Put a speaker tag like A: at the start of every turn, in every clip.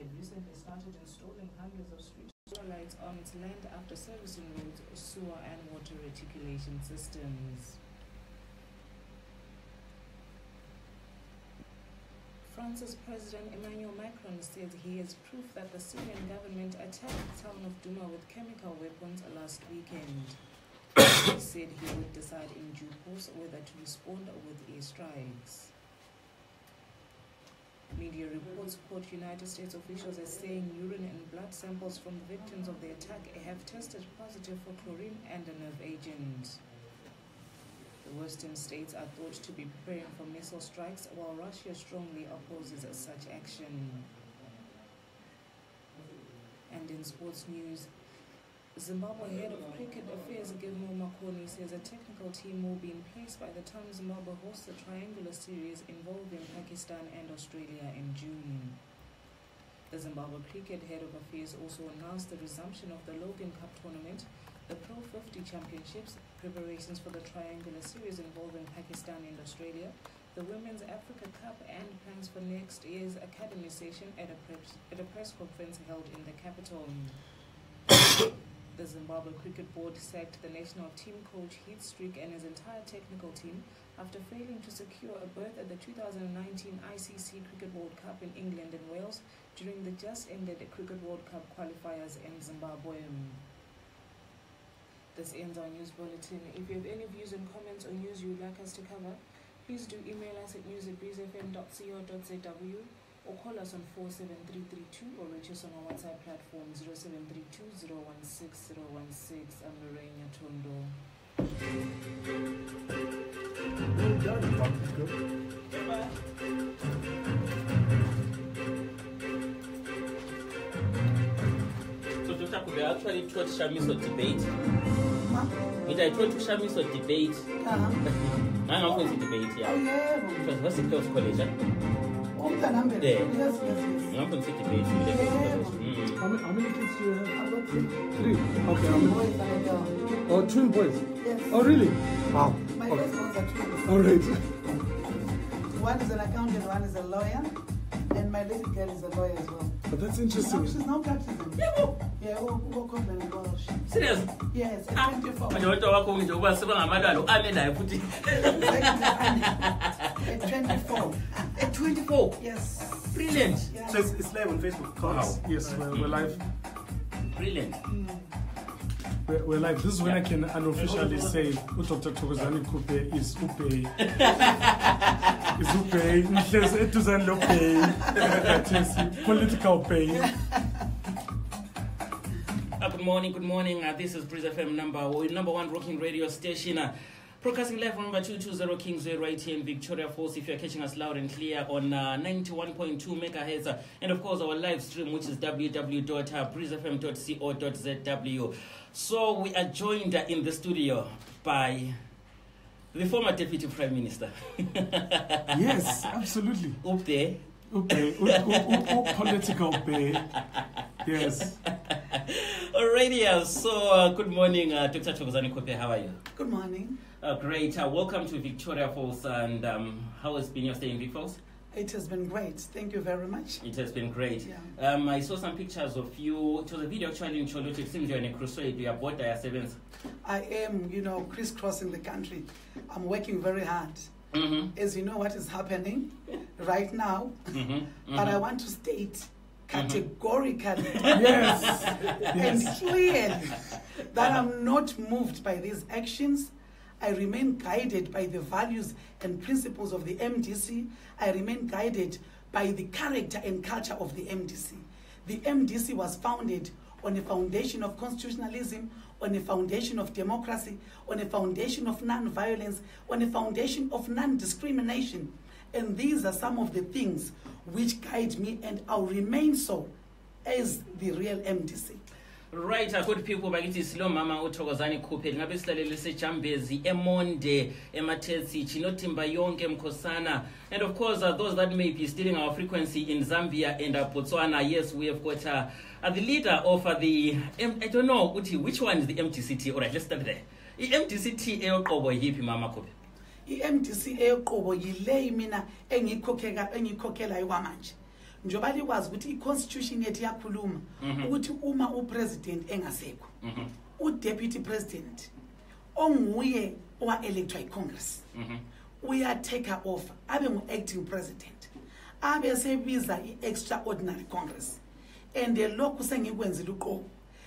A: had recently started installing hundreds of street lights on its land after servicing roads, sewer and water reticulation systems. France's President Emmanuel Macron says he has proof that the Syrian government attacked the town of Douma with chemical weapons last weekend. He said he would decide in due course whether to respond with airstrikes. Media reports quote United States officials as saying urine and blood samples from the victims of the attack have tested positive for chlorine and a nerve agent. The Western states are thought to be preparing for missile strikes, while Russia strongly opposes such action. And in sports news, Zimbabwe head of cricket affairs Gilmore Makoni says a technical team will be in place by the time Zimbabwe hosts the triangular series involving Pakistan and Australia in June. The Zimbabwe cricket head of affairs also announced the resumption of the Logan Cup tournament, the Pro 50 Championships, preparations for the triangular series involving Pakistan and Australia, the Women's Africa Cup, and plans for next year's academy session at a press conference held in the capital. The Zimbabwe Cricket Board sacked the national team coach Heath Streak and his entire technical team after failing to secure a berth at the 2019 ICC Cricket World Cup in England and Wales during the just-ended Cricket World Cup qualifiers in Zimbabwe. This ends our news bulletin. If you have any views and comments or news you would like us to cover, please do email us at news@breezefm.co.zw or call us on 47332 or reach us on our WhatsApp platform 0732 016 016. I'm Lorraine Tondo.
B: So Dr. Khupe actually taught Chamisa debate. I taught Chamisa debate. I'm not going to debate, yeah. It was West Coast College, huh?
C: Yes.
B: I'm going to debate.
C: How many kids do you have? I've got three. Okay. Boys and a girl. Oh, twin boys? Yes. Oh, really? Wow. My first ones are twins. All right. One is an accountant, one is a lawyer, and my little girl is a lawyer as well.
D: But that's interesting.
C: She's now practicing. Yeah, we'll come and go.
B: Serious?
C: Yes, at 24.
B: At
C: 24.
B: At 24?
C: Yes.
B: Brilliant.
C: Yeah.
D: So it's live on Facebook. Wow. Yes, we're live.
B: Brilliant.
D: We're live. This is when I can unofficially say Dr. Thokozani Khupe is Khupe. Is Khupe. Thokozani Khupe. Political pain.
B: Good morning. This is Breeze FM number one rocking radio station. Broadcasting live from number 220 Kingsway right here in Victoria Falls. If you're catching us loud and clear on 91.2 megahertz, and of course our live stream, which is www.breezefm.co.zw. So we are joined in the studio by the former Deputy Prime Minister.
D: Yes, absolutely.
B: Up there.
D: Political pay. Yes.
B: Alrighty, so good morning, Dr. Thokozani Khupe. How are you?
C: Good morning.
B: Great. Welcome to Victoria Falls. And how has been your stay in Vic Falls?
C: It has been great. Thank you very much.
B: It has been great.
C: Yeah.
B: I saw some pictures of you. It was a video actually in Cholote. It seems you're in a crusade. You are both Dire Sevens.
C: I am, crisscrossing the country. I'm working very hard. As you know what is happening right now. But I want to state categorically
D: Yes.
C: and clearly that I'm not moved by these actions. I remain guided by the values and principles of the MDC. I remain guided by the character and culture of the MDC. The MDC was founded on a foundation of constitutionalism, on a foundation of democracy, on a foundation of non-violence, on a foundation of non-discrimination. And these are some of the things which guide me, and I'll remain so as the real MDC.
B: Right, good people, bakithi silo mama uThokozani Khupe ngabe silalele seJambezi eMonde eMatetsi chinotimba yonke mkhosana, and of course those that may be stealing our frequency in Zambia and Botswana. Yes, we have got the leader of the I don't know which one is the MDCT. All right, let's start there. The MDCT eyoqobo yipi mama Khupe?
C: I-MDC eyoqobo yile mina engikhokhela kwamanje. njoba likwazi ukuthi i-constitution yethu yakhuluma ukuthi uma upresident engasekho u-deputy president onguye owa-electwa i-congress uyatake off abe ngu-acting president abe sebiza i-extraordinary congress and lokhu sengikwenzile uqobo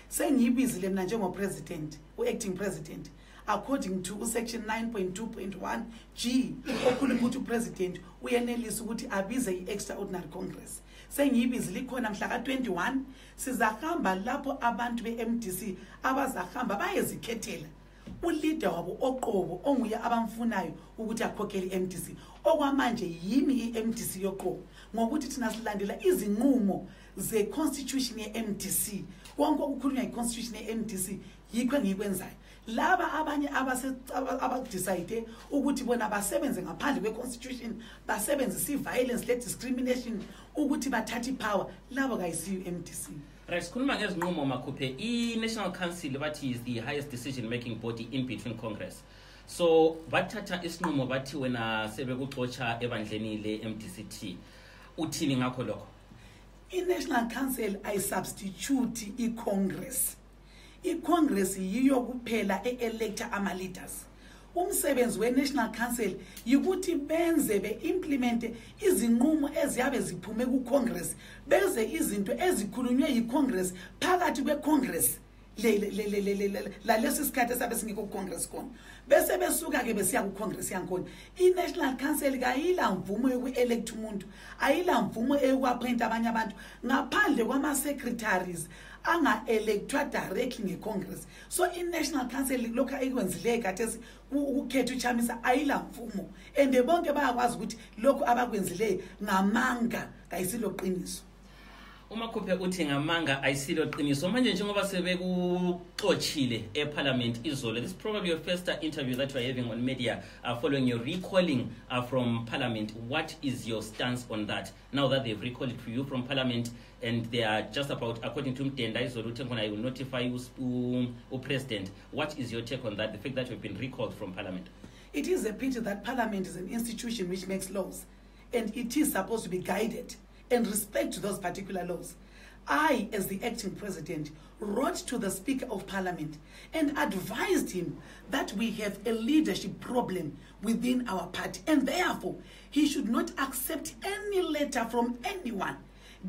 C: sengiyibizile mina njengopresident u-acting president according to section 9.2.1 G okhuluma ukuthi upresident uyenelisa ukuthi abize i-extraordinary congress sengiyibizile ikhona mhla ka-21 sizahamba lapho abantu be-MDC abazahamba bayezikhethela uleader wabo oqobo onguye abamfunayo ukuthi akhokhele i-MDC okwamanje yimi i-MDC yoqobo ngokuthi thina silandela izinqumo ze-constitution ye-MDC konke okukhulunywa yi-constitution ye-MDC yikho engikwenzayo laba abanye abadecide ukuthi bona basebenze ngaphandle kwe-constitution basebenzisa i-violence le-discrimination ukuthi bathathe power labo kayisiyo i-MDC.
B: Right, sikhuluma ngezinqumo Makhupe. I-National Council bathi is the highest decision-making body in between Congress. So bathatha isinqumo bathi wena sebekuxotsha ebandleni le-MDCT. Uthini ngakho lokho?
C: I-National Council ayisubstitute i-Congress. I-Congress yiyo kuphela e-electa ama-leaders. Umsebenzi we-National Council yikuthi benze be-implemente izinqumo eziyabe ziphume ku-Congress beze izinto ezikhulunywe yi-Congress phakathi kwe-Congress lalesi sikhathi esabe singekho ku-Congress khona bese besuka-ke besiya ku-Congress yankhona. I-National Council kayila mvumo yoku-elect umuntu ayila mvumo yoku-appointa abanye abantu ngaphandle kwama-secretaries anga-electwa directly nge-Congress. So i-National Council lokhu ayikwenzile khathesi ukhetha uChamisa ayila mvumo and bonke bayakwazi ukuthi lokhu abakwenzile ngamanga kayisilo qiniso.
B: Uma Khupe uthi ngamanga ayisilo qiniso manje njengoba sebekuxochile eParliament izolo, this is probably your first interview that you are having on media following your recalling from Parliament. What is your stance on that now that they've recalled it for you from Parliament and they are just about, according to Mtenda izolo I will notify President? What is your take on that, the fact that you've been recalled from Parliament?
C: It is a pity that Parliament is an institution which makes laws and it is supposed to be guided and respect to those particular laws. I, as the acting president, wrote to the Speaker of Parliament and advised him that we have a leadership problem within our party and therefore he should not accept any letter from anyone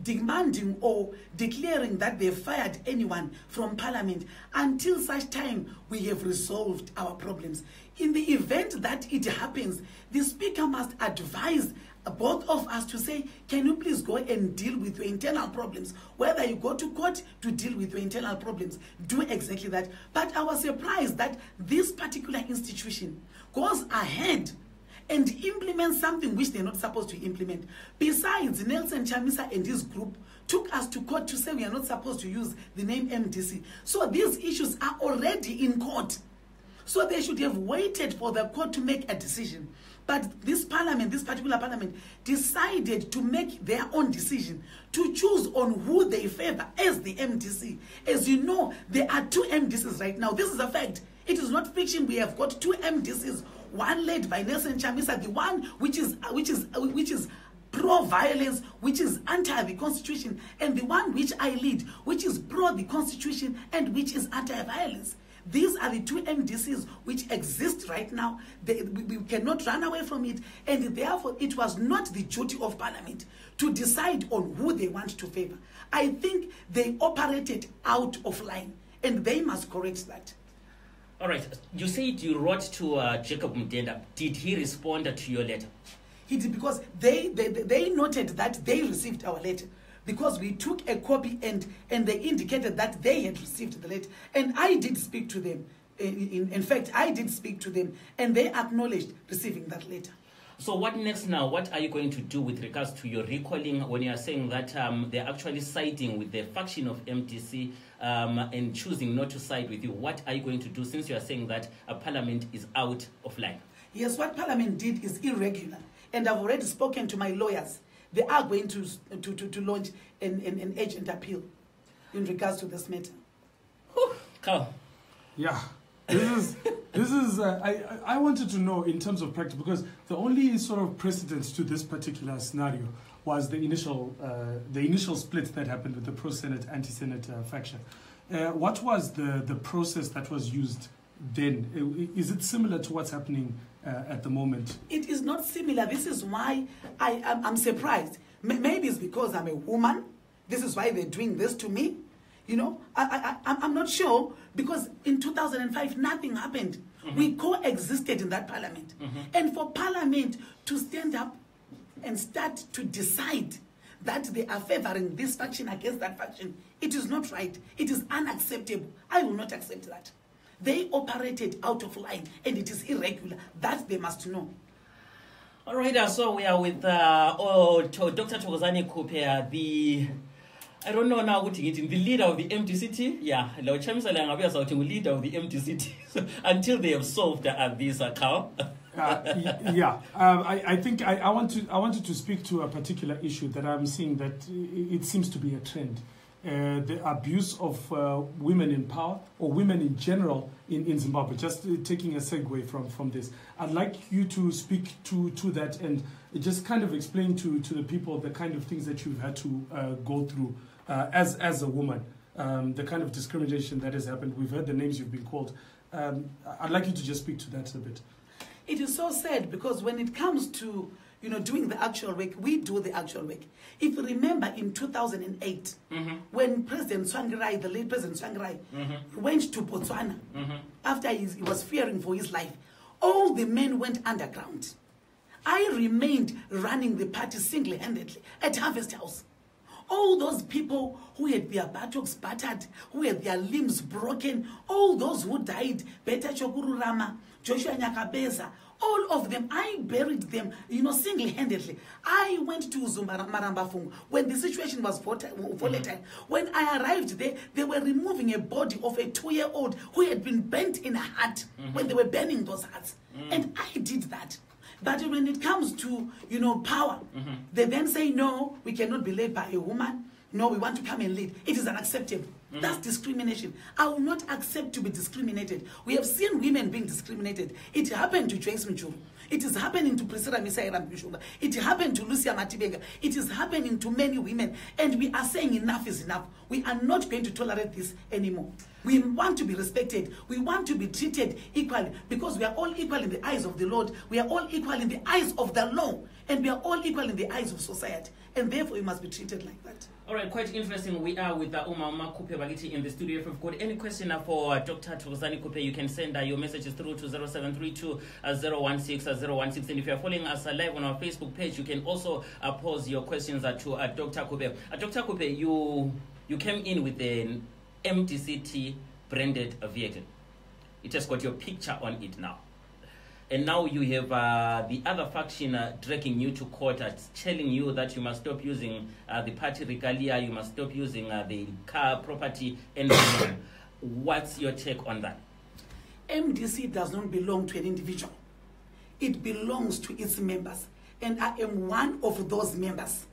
C: demanding or declaring that they fired anyone from Parliament until such time we have resolved our problems. In the event that it happens, the Speaker must advise both of us to say, can you please go and deal with your internal problems? Whether you go to court to deal with your internal problems, do exactly that. But I was surprised that this particular institution goes ahead and implements something which they're not supposed to implement. Besides, Nelson Chamisa and his group took us to court to say we are not supposed to use the name MDC. So these issues are already in court. So they should have waited for the court to make a decision. But this parliament, this particular parliament, decided to make their own decision, to choose on who they favor as the MDC. As you know, there are two MDCs right now. This is a fact. It is not fiction. We have got two MDCs, one led by Nelson Chamisa, the one which is pro-violence, which is anti the constitution, and the one which I lead, which is pro the constitution and which is anti-violence. These are the two MDCs which exist right now. We cannot run away from it, and therefore it was not the duty of Parliament to decide on who they want to favor. I think they operated out of line, and they must correct that.
B: All right. You said you wrote to Jacob Mtenda. Did he respond to your letter?
C: He did, because they noted that they received our letter. Because we took a copy and they indicated that they had received the letter. And I did speak to them. In fact, I did speak to them and they acknowledged receiving that letter.
B: So what next now? What are you going to do with regards to your recalling when you are saying that they're actually siding with the faction of MDC and choosing not to side with you? What are you going to do since you are saying that Parliament is out of line?
C: Yes, what Parliament did is irregular. And I've already spoken to my lawyers. They are going to launch an urgent appeal in regards to this matter.
B: Carl.
D: Yeah, this This is, I wanted to know in terms of practice, because the only sort of precedent to this particular scenario was the initial split that happened with the pro-Senate, anti-Senate faction. What was the process that was used then? Is it similar to what's happening at the moment?
C: It is not similar. This is why I'm surprised. Maybe it's because I'm a woman. This is why they're doing this to me. You know, I'm not sure, because in 2005, nothing happened. Mm-hmm. We coexisted in that parliament. Mm-hmm. And for parliament to stand up and start to decide that they are favoring this faction against that faction, it is not right. It is unacceptable. I will not accept that. They operated out of line, and it is irregular. That they must know.
B: All right, so we are with Dr. Thokozani Khupe, I don't know now what to get in, the leader of the MDC. Yeah, Chamisa the leader of the MDC until they have solved this account.
D: I think I wanted to speak to a particular issue that I'm seeing that it seems to be a trend. The abuse of women in power, or women in general in Zimbabwe. Just taking a segue from this, I'd like you to speak to that and just kind of explain to the people the kind of things that you've had to go through as a woman, the kind of discrimination that has happened. We've heard the names you've been called. I'd like you to just speak to that a bit.
C: It is so sad, because when it comes to doing the actual work, we do the actual work. If you remember in 2008, mm-hmm. when President Tsvangirai, the late President Tsvangirai, mm-hmm. went to Botswana, mm-hmm. after he was fearing for his life, all the men went underground. I remained running the party single-handedly at Harvest House. All those people who had their buttocks battered, who had their limbs broken, all those who died, Beta Chokuru Rama, Joshua Nyakabeza, all of them, I buried them, single-handedly. I went to Marambafung when the situation was volatile. When I arrived there, they were removing a body of a 2-year-old who had been burnt in a hut when they were burning those huts. And I did that. But when it comes to, power, they then say, no, we cannot be led by a woman. No, we want to come and lead. It is unacceptable. That's discrimination. I will not accept to be discriminated. We have seen women being discriminated. It happened to Joyce Mchuru. It is happening to Priscilla Misaya. It happened to Lucia Matibega. It is happening to many women. And we are saying enough is enough. We are not going to tolerate this anymore. We want to be respected. We want to be treated equally, because we are all equal in the eyes of the Lord. We are all equal in the eyes of the law. And we are all equal in the eyes of society. And therefore, we must be treated like that.
B: All right, quite interesting. We are with Uma Khupe Bagiti in the studio. If you've got any question for Dr. Thokozani Khupe, you can send your messages through to 0732 016 016. And if you're following us live on our Facebook page, you can also pose your questions to Dr. Khupe. Dr. Khupe, you came in with an MDCT branded vehicle. It has got your picture on it now. And now you have the other faction dragging you to court, telling you that you must stop using the party regalia, you must stop using the car, property, and so on. What's your take on that?
C: MDC does not belong to an individual. It belongs to its members. And I am one of those members.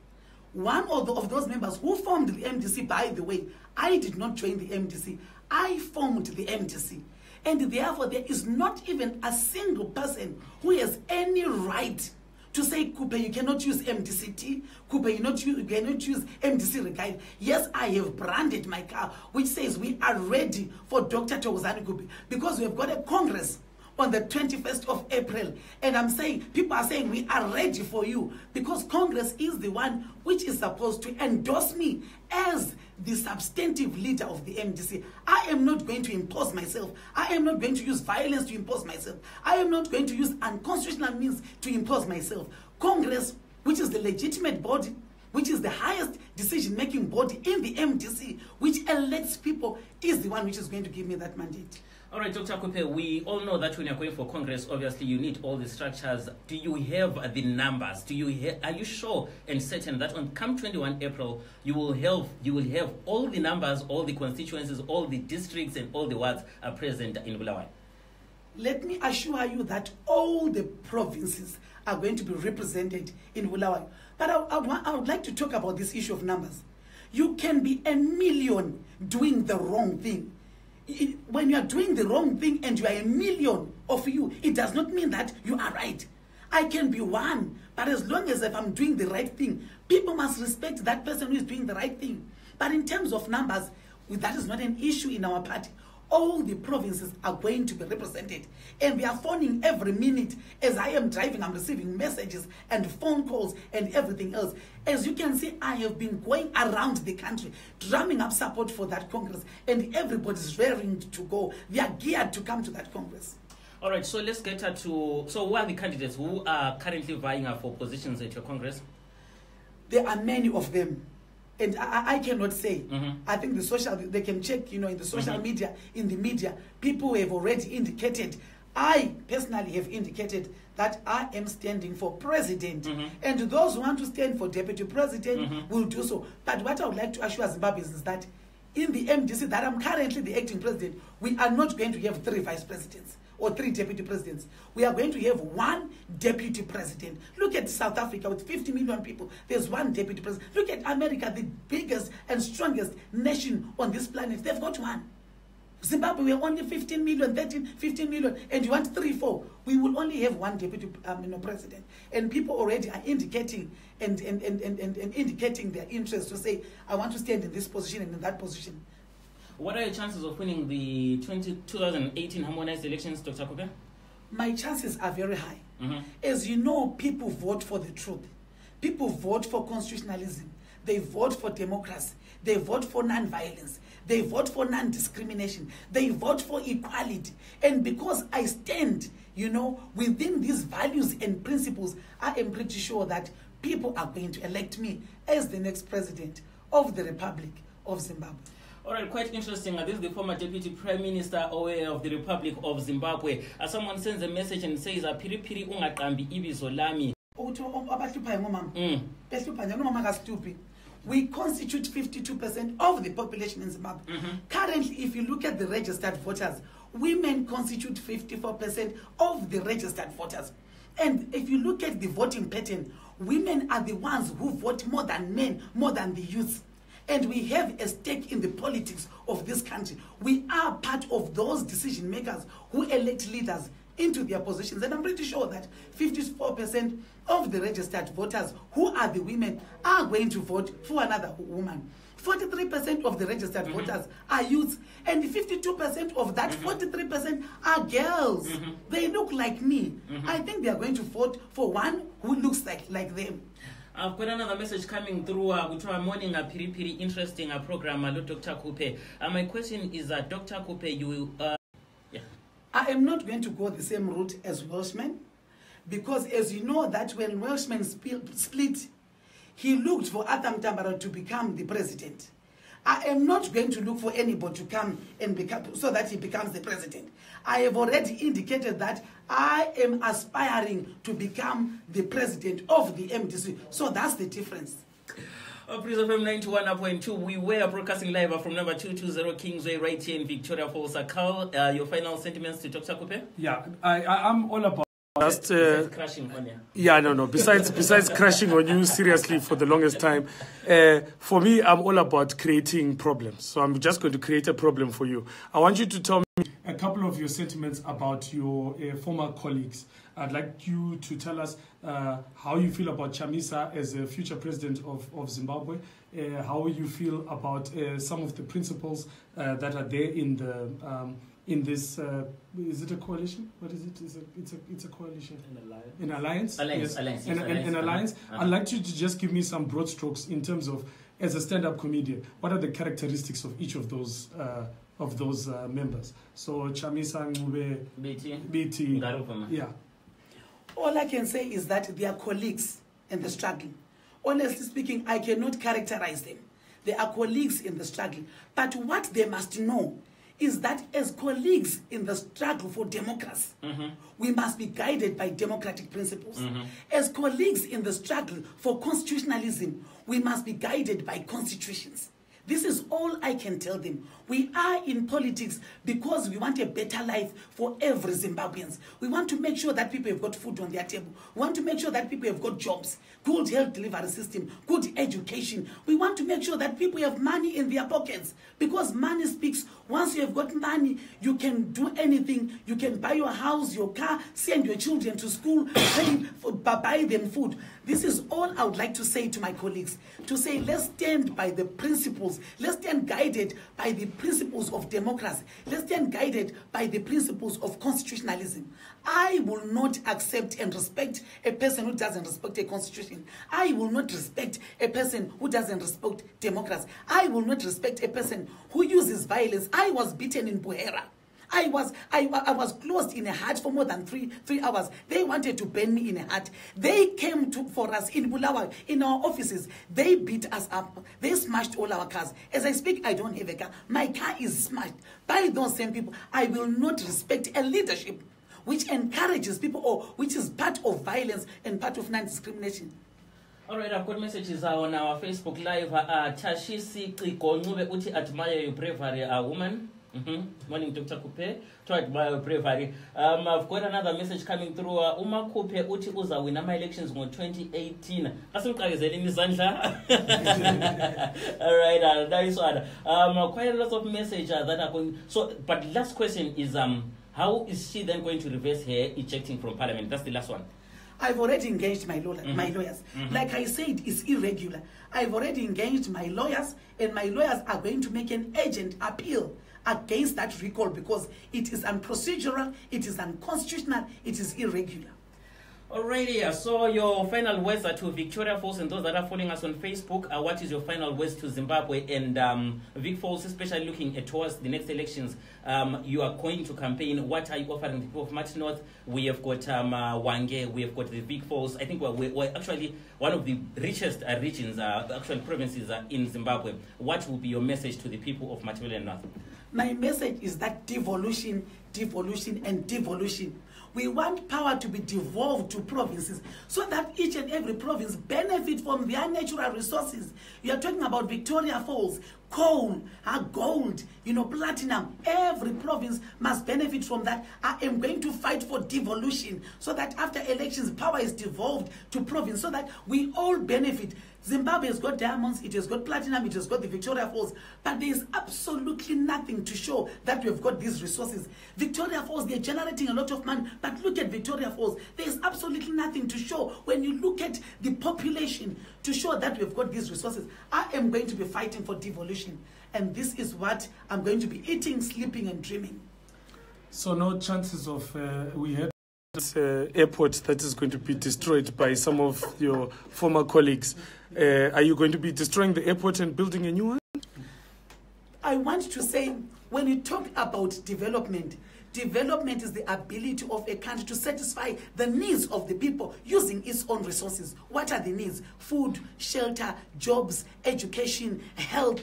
C: One of those members who formed the MDC, by the way. I did not join the MDC. I formed the MDC. And therefore, there is not even a single person who has any right to say, Khupe, you cannot use MDCT. Khupe, you cannot use MDC regalia. Yes, I have branded my car, which says we are ready for Dr. Thokozani Khupe, because we have got a Congress on the 21st of April. And I'm saying, people are saying we are ready for you, because Congress is the one which is supposed to endorse me as the substantive leader of the MDC. I am not going to impose myself. I am not going to use violence to impose myself. I am not going to use unconstitutional means to impose myself. Congress, which is the legitimate body, which is the highest decision-making body in the MDC, which elects people, is the one which is going to give me that mandate.
B: All right, Dr. Khupe, we all know that when you're going for Congress, obviously you need all the structures. Do you have the numbers? Are you sure and certain that on come 21 April, you will have all the numbers, all the constituencies, all the districts, and all the wards are present in Bulawayo?
C: Let me assure you that all the provinces are going to be represented in Bulawayo. But I would like to talk about this issue of numbers. You can be 1 million doing the wrong thing. When you are doing the wrong thing and you are a million of you, it does not mean that you are right. I can be one, but as long as if I'm doing the right thing, people must respect that person who is doing the right thing. But in terms of numbers, that is not an issue in our party. All the provinces are going to be represented. And we are phoning every minute. As I am driving, I'm receiving messages and phone calls and everything else. As you can see, I have been going around the country, drumming up support for that Congress. And everybody's raring to go. They are geared to come to that Congress.
B: All right, so let's get to... So who are the candidates who are currently vying for positions at your Congress?
C: There are many of them. And I cannot say. I think they can check, in the social media, in the media, people have already indicated. I personally have indicated that I am standing for president. And those who want to stand for deputy president will do so. But what I would like to assure Zimbabweans is that in the MDC, that I'm currently the acting president, we are not going to have 3 vice presidents or 3 deputy presidents. We are going to have 1 deputy president. Look at South Africa with 50 million people. There's 1 deputy president. Look at America, the biggest and strongest nation on this planet. They've got 1. Zimbabwe, we are only 15 million, 15 million, and you want 3, 4. We will only have 1 deputy president. And people already are indicating and indicating their interest to say, I want to stand in this position and in that position.
B: What are your chances of winning the 2018 harmonized elections, Dr. Khupe?
C: My chances are very high. As you know, people vote for the truth. People vote for constitutionalism. They vote for democracy. They vote for non-violence. They vote for non-discrimination. They vote for equality. And because I stand, within these values and principles, I am pretty sure that people are going to elect me as the next president of the Republic of Zimbabwe.
B: All right, quite interesting. This is the former Deputy Prime Minister of the Republic of Zimbabwe. Someone sends a message and says, "Piri piri ungakambi ibizo lami."
C: We constitute 52% of the population in Zimbabwe. Currently, if you look at the registered voters, women constitute 54% of the registered voters. And if you look at the voting pattern, women are the ones who vote more than men, more than the youth. And we have a stake in the politics of this country. We are part of those decision makers who elect leaders into their positions. And I'm pretty sure that 54% of the registered voters, who are the women, are going to vote for another woman. 43% of the registered voters are youths, and 52% of that 43% are girls. They look like me. I think they are going to vote for one who looks like them.
B: I've got another message coming through. Which morning a pretty interesting program, Dr. Khupe. My question is, Dr. Khupe, you
C: I am not going to go the same route as Welshman, because as you know that when Welshman split, he looked for Atam Tambara to become the president. I am not going to look for anybody to come and become so that he becomes the president. I have already indicated that I am aspiring to become the president of the MDC. So that's the difference.
B: Prince of FM 91.2, we were broadcasting live from number 220 Kingsway right here in Victoria Falls. Carl, your final sentiments to Dr. Khupe?
D: Yeah, I'm all about
B: just crashing on you.
D: Yeah, no. Besides crashing on you seriously for the longest time, for me, I'm all about creating problems. So I'm just going to create a problem for you. I want you to tell me a couple of your sentiments about your former colleagues. I'd like you to tell us how you feel about Chamisa as a future president of Zimbabwe, how you feel about some of the principles that are there in the in this, is it a coalition? What is it? It's a coalition. An alliance. An alliance. I'd like you to just give me some broad strokes in terms of, as a stand-up comedian, what are the characteristics of each of those members? So Chamisa, BT, yeah.
C: All I can say is that they are colleagues in the struggle. Honestly speaking, I cannot characterize them. They are colleagues in the struggle. But what they must know is that as colleagues in the struggle for democracy, we must be guided by democratic principles. As colleagues in the struggle for constitutionalism, we must be guided by constitutions. This is all I can tell them. We are in politics because we want a better life for every Zimbabweans. We want to make sure that people have got food on their table. We want to make sure that people have got jobs, good health delivery system, good education. We want to make sure that people have money in their pockets, because money speaks. Once you have got money, you can do anything. You can buy your house, your car, send your children to school, buy them food. This is all I would like to say to my colleagues, to say let's stand by the principles. Let's stand guided by the principles of democracy. Let's stand guided by the principles of constitutionalism. I will not accept and respect a person who doesn't respect a constitution. I will not respect a person who doesn't respect democracy. I will not respect a person who uses violence. I was beaten in Buhera. I was closed in a hut for more than three hours. They wanted to burn me in a hut. They came for us in Bulawayo, in our offices. They beat us up. They smashed all our cars. As I speak, I don't have a car. My car is smashed by those same people. I will not respect a leadership which encourages people or which is part of violence and part of non-discrimination.
B: All right, I've got messages on our Facebook Live. Tashisi Kikonyube Uti admire your bravery, a woman. Morning, Dr. Khupe. To admire your bravery. I've got another message coming through. Uma Khupe Uti Uza win my elections in 2018. All right, nice one. Quite a lot of messages that are going. So, but last question is how is she then going to reverse her ejecting from parliament? That's the last one.
C: I've already engaged my lawyers. Like I said, it's irregular. I've already engaged my lawyers, and my lawyers are going to make an urgent appeal against that recall because it is unprocedural, it is unconstitutional, it is irregular.
B: Alrighty, so your final words are to Victoria Falls and those that are following us on Facebook. What is your final words to Zimbabwe and Vic Falls, especially looking towards the next elections? You are going to campaign. What are you offering the people of Martin North? We have got Wange, we have got the Vic Falls. I think we're actually one of the richest regions, actual provinces in Zimbabwe. What will be your message to the people of Martin North?
C: My message is that devolution, and devolution. We want power to be devolved to provinces so that each and every province benefit from their natural resources. You are talking about Victoria Falls, coal, gold, platinum. Every province must benefit from that. I am going to fight for devolution so that after elections, power is devolved to province so that we all benefit. Zimbabwe has got diamonds, it has got platinum, it has got the Victoria Falls, but there is absolutely nothing to show that we have got these resources. Victoria Falls, they're generating a lot of money, but look at Victoria Falls. There is absolutely nothing to show when you look at the population to show that we have got these resources. I am going to be fighting for devolution, and this is what I'm going to be eating, sleeping, and dreaming.
D: So no chances of, we had this airport that is going to be destroyed by some of your former colleagues. Are you going to be destroying the airport and building a new one?
C: I want to say, when you talk about development, development is the ability of a country to satisfy the needs of the people using its own resources. What are the needs? Food, shelter, jobs, education, health.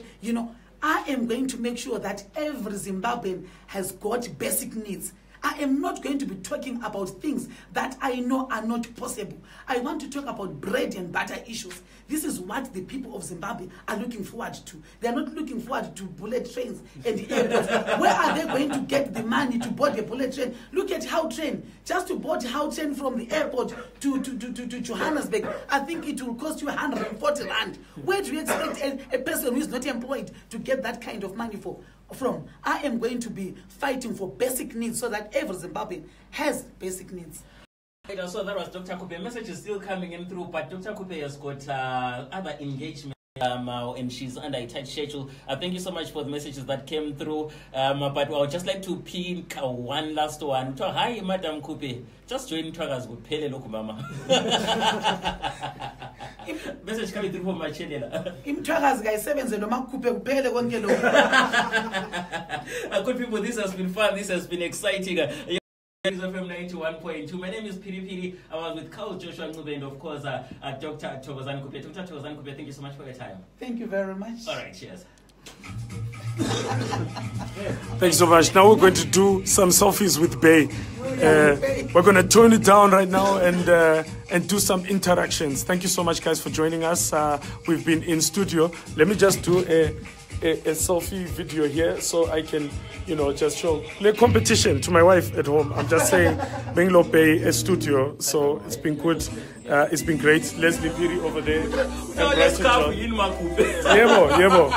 C: I am going to make sure that every Zimbabwean has got basic needs. I am not going to be talking about things that I know are not possible. I want to talk about bread and butter issues. This is what the people of Zimbabwe are looking forward to. They are not looking forward to bullet trains and the airports. Where are they going to get the money to board a bullet train? Look at Gautrain. Just to board Gautrain from the airport to Johannesburg, I think it will cost you 140 rand. Where do you expect a person who is not employed to get that kind of money from? I am going to be fighting for basic needs so that every Zimbabwean has basic needs.
B: So that was Dr. Khupe. Message is still coming in through, but Dr. Khupe has got other engagement and she's under a tight schedule. Thank you so much for the messages that came through. But I would just like to pick one last one. Hi, Madam Khupe. Just join Tragas with Pele Loku Mama. Message coming through from my channel. Good people, this has been fun. This has been exciting. FM 91.2. My name is Piri Piri. I was with Carl Joshua Ngube and of course Dr. Thokozani Khupe. Dr. Thokozani Khupe, thank you so much for your time.
C: Thank you very much.
B: All right, cheers.
D: Thanks so much. Now we're going to do some selfies with Bay. We're going to tone it down right now and do some interactions. Thank you so much, guys, for joining us. We've been in studio. Let me just do a a selfie video here so I can, you know, just show the competition to my wife at home. I'm just saying, Benglo Bay, a studio, so it's been good. It's been great. Leslie Piri over there.
B: So let's come in my Khupe.
D: Yebo.